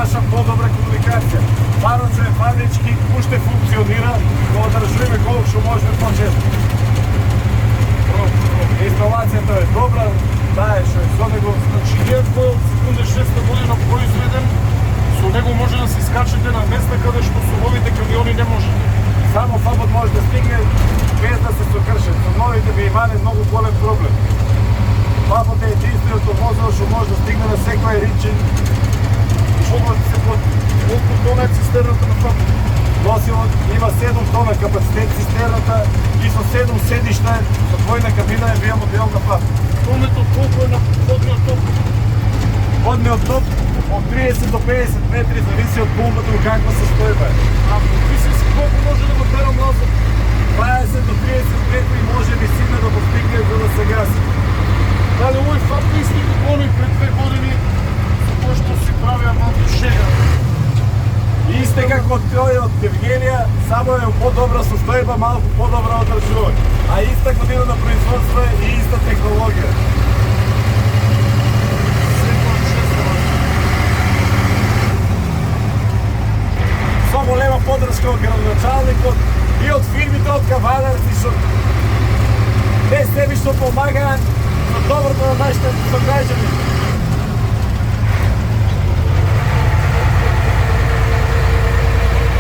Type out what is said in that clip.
наша по-добра комуникација. Парот е фабрички, уште функционира, но одржуваме колку што можеме по-често. Инсталацијата е добра, таа е што е со него, Значи, гејат кој од 76 година произведен, со него може да се искачите на места каде што со новите камиони не може. само фабот може да стигне без да се сокрши. Со новите би имале многу голем проблем. Фабот е единственото возило што може да стигне на секој ричен. Фабот се под колку тона е цистерната на фабот? Носило има 7 тона капацитет цистерната и со 7 седишта со двојна кабина е биомоделна фаб. Тонето колку е на водниот топ? Водниот топ од 30 до 50 метри зависи од бомбата и каква состојба е. А висински колку може да го терам назад? 20 до 30 метри може висина да постигне за да се гаси. Дали овој фаб не исти како оној пред 2 години со кој што си правија малку шега? Исте како тој од Евгенија, само е у по-добра состојба, малку по-добра одржување. А иста година на производство и иста технологија. Со голема подршка од градоначалникот и од фирмите од кавадарци што те себе што помагаат за доброто на нашите сограѓани.